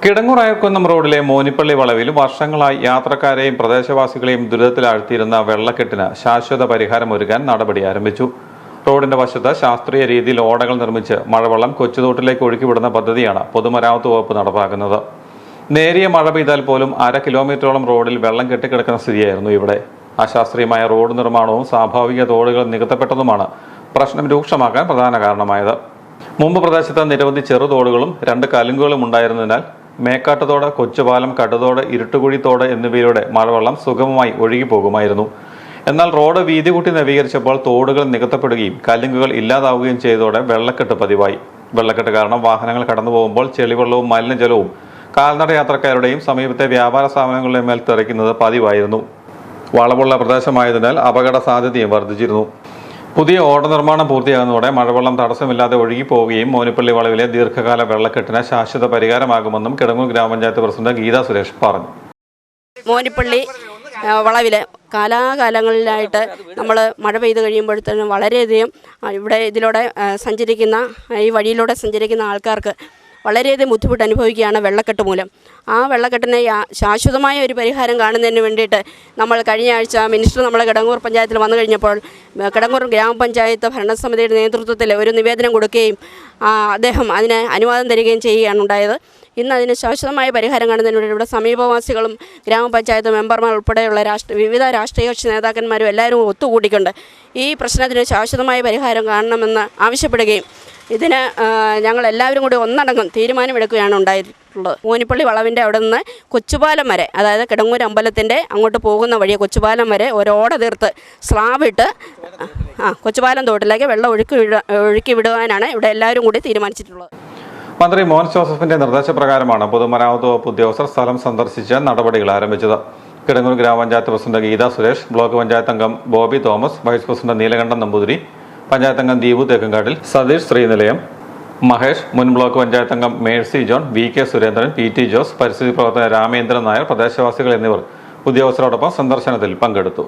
കിടങ്ങൂർ അയർക്കുന്നം റോഡിലെ മോനിപ്പള്ളി വളവിൽ വർഷങ്ങളായി യാത്രക്കാരെയും പ്രദേശവാസികളെയും ദുരിതത്തിലാഴ്ത്തിയിരുന്ന വെള്ളക്കെട്ടിന് ശാശ്വത പരിഹാരമൊരുക്കാൻ നടപടി ആരംഭിച്ചു. റോഡിന്റെ വശത്ത് ശാസ്ത്രീയ രീതിയിൽ ഓടകൾ നിർമ്മിച്ച് മഴവെള്ളം കൊച്ചുതോട്ടിലേക്ക് ഒഴുക്കിവിടുന്ന പദ്ധതിയാണ് പൊതുമരാമത്ത് വകുപ്പ് നടപ്പാക്കുന്നത്. നേരിയ മഴ പെയ്താൽ പോലും 1/2 കിലോമീറ്ററോളം റോഡിൽ വെള്ളം കെട്ടിക്കിടക്കുന്ന സ്ഥിതിയായിരുന്നു ഇവിടെ. അശാസ്ത്രീയമായ റോഡ് നിർമ്മാണവും സ്വാഭാവിക തോടുകൾ നികത്തപ്പെട്ടതുമാണ് പ്രശ്നം രൂക്ഷമാക്കാൻ പ്രധാന കാരണമായത്. മുമ്പ് പ്രദേശത്ത് നിരവധി ചെറുതോടുകളും 2 കലുങ്കുകളും ഉണ്ടായിരുന്നതിനാൽ മേക്കാട്ടുതോട്, കൊച്ചുപാലം, കടുതോട്, ഇരുട്ടുകുഴി തോട് എന്നിവയിലൂടെ മഴവെള്ളം സുഗമമായി ഒഴുകിപ്പോകുമായിരുന്നു. എന്നാൽ റോഡ് വീതി കൂട്ടി നവീകരിച്ചപ്പോൾ തോടുകൾ നികത്തപ്പെടുകയും കലുങ്കുകൾ ഇല്ലാതാവുകയും ചെയ്തതോടെ വെള്ളക്കെട്ട് പതിവായി. വെള്ളക്കെട്ട് കാരണം വാഹനങ്ങൾ കടന്നു പോകുമ്പോൾ ചെളിവെള്ളവും മലിനജലവും കാൽനട യാത്രക്കാരുടെയും സമീപത്തെ വ്യാപാര സ്ഥാപനങ്ങളുടെയും മേൽ തെറിക്കുന്നത് പതിവായിരുന്നു. വളവുള്ള പ്രദേശമായതിനാൽ അപകട സാധ്യതയും വർദ്ധിച്ചിരുന്നു. പുതിയ ഓട നിർമ്മാണം പൂർത്തിയാകുന്നതോടെ മഴവെള്ളം തടസ്സമില്ലാതെ ഒഴുകിപ്പോവുകയും മോനിപ്പള്ളി വളവിലെ ദീർഘകാല വെള്ളക്കെട്ടിന് ശാശ്വത പരിഹാരമാകുമെന്നും കിടങ്ങൂർ ഗ്രാമപഞ്ചായത്ത് പ്രസിഡന്റ് ഗീതാ സുരേഷ് പറഞ്ഞു. മോനിപ്പള്ളി വളവില് കാലാകാലങ്ങളിലായിട്ട് നമ്മൾ മഴ പെയ്ത് കഴിയുമ്പോഴത്തേനും വളരെയധികം ഇതിലൂടെ സഞ്ചരിക്കുന്ന ഈ വഴിയിലൂടെ സഞ്ചരിക്കുന്ന ആൾക്കാർക്ക് വളരെയധികം ബുദ്ധിമുട്ട് അനുഭവിക്കുകയാണ് വെള്ളക്കെട്ട് മൂലം. ആ വെള്ളക്കെട്ടിന് ശാശ്വതമായ ഒരു പരിഹാരം കാണുന്നതിന് വേണ്ടിയിട്ട് നമ്മൾ കഴിഞ്ഞ ആഴ്ച മിനിസ്റ്റർ നമ്മളെ കിടങ്ങൂർ പഞ്ചായത്തിൽ വന്നു കഴിഞ്ഞപ്പോൾ കിടങ്ങൂർ ഗ്രാമപഞ്ചായത്ത് ഭരണസമിതിയുടെ നേതൃത്വത്തിൽ ഒരു നിവേദനം കൊടുക്കുകയും അദ്ദേഹം അതിന് അനുവാദം തരികയും ചെയ്യുകയാണ് ഉണ്ടായത്. ഇന്ന് അതിന് ശാശ്വതമായ പരിഹാരം കാണുന്നതിന് വേണ്ടി ഇവിടെ സമീപവാസികളും ഗ്രാമപഞ്ചായത്ത് മെമ്പർമാർ ഉൾപ്പെടെയുള്ള വിവിധ രാഷ്ട്രീയ കക്ഷി നേതാക്കന്മാരും എല്ലാവരും ഒത്തുകൂടിക്കൊണ്ട് ഈ പ്രശ്നത്തിന് ശാശ്വതമായ പരിഹാരം കാണണമെന്ന് ആവശ്യപ്പെടുകയും ഇതിന് ഞങ്ങളെല്ലാവരും കൂടി ഒന്നടങ്കം തീരുമാനമെടുക്കുകയാണ് ഉണ്ടായിട്ടുള്ളത്. മോനിപ്പള്ളി വളവിൻ്റെ അവിടെ നിന്ന് കൊച്ചുപാലം വരെ, അതായത് കിടങ്ങൂർ അമ്പലത്തിൻ്റെ അങ്ങോട്ട് പോകുന്ന വഴി കൊച്ചുപാലം വരെ ഒരോട തീർത്ത് സ്ലാബിട്ട് കൊച്ചുപാലം തോട്ടിലേക്ക് വെള്ളം ഒഴുക്കി വിടുവാനാണ് ഇവിടെ എല്ലാവരും കൂടി തീരുമാനിച്ചിട്ടുള്ളത്. മന്ത്രി മോൻസ് ജോസഫിന്റെ നിർദ്ദേശപ്രകാരമാണ് പൊതുമരാമത്ത് വകുപ്പ് ഉദ്യോഗസ്ഥർ സ്ഥലം സന്ദർശിച്ച് നടപടികൾ ആരംഭിച്ചത്. കിടങ്ങൂർ ഗ്രാമപഞ്ചായത്ത് പ്രസിഡന്റ് ഗീതാ സുരേഷ്, ബ്ലോക്ക് പഞ്ചായത്ത് അംഗം Bobby Thomas, vice president Neelakandan Namboothiri, panchayat അംഗം ദീപു തേക്കങ്കാട്ടിൽ, സതീഷ് ശ്രീനിലയം, മഹേഷ്, മുൻ ബ്ലോക്ക് പഞ്ചായത്ത് അംഗം Mercy John, VK Surendran, PT Jose, പരിസ്ഥിതി പ്രവർത്തകൻ രാമേന്ദ്രൻ നായർ, പ്രദേശവാസികൾ എന്നിവർ ഉദ്യോഗസ്ഥരോടൊപ്പം സന്ദർശനത്തിൽ പങ്കെടുത്തു.